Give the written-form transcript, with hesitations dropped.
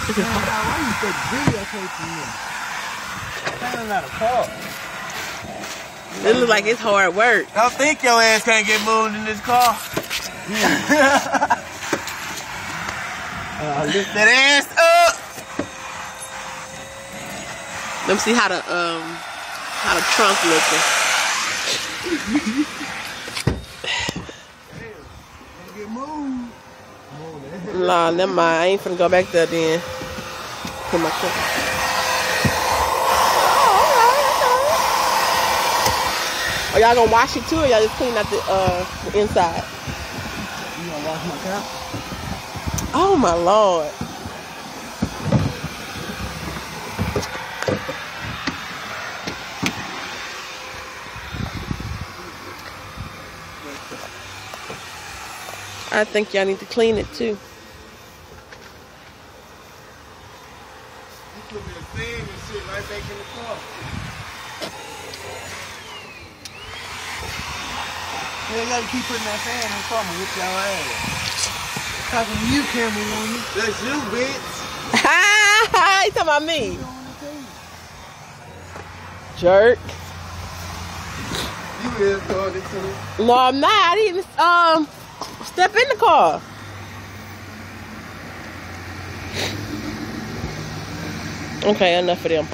Why you take videotaping me? Standing out of car. It looks like it's hard work. Don't think your ass can't get moved in this car. Lift that ass up. Let me see how the trunk looking. Get moved. Nah, never mind. I ain't finna go back there then. Put my truck. Are y'all gonna wash it too, or y'all just clean out the inside? You gonna wash my car? Oh my Lord. I think y'all need to clean it too. You put me a fan and shit right back in the car. You gotta keep putting that fan in the car and whip your ass. Talking to you, camera woman. That's you, bitch. You talking about me? Jerk. You is called it too. No, I'm not. I didn't step in the car. Okay, enough of them.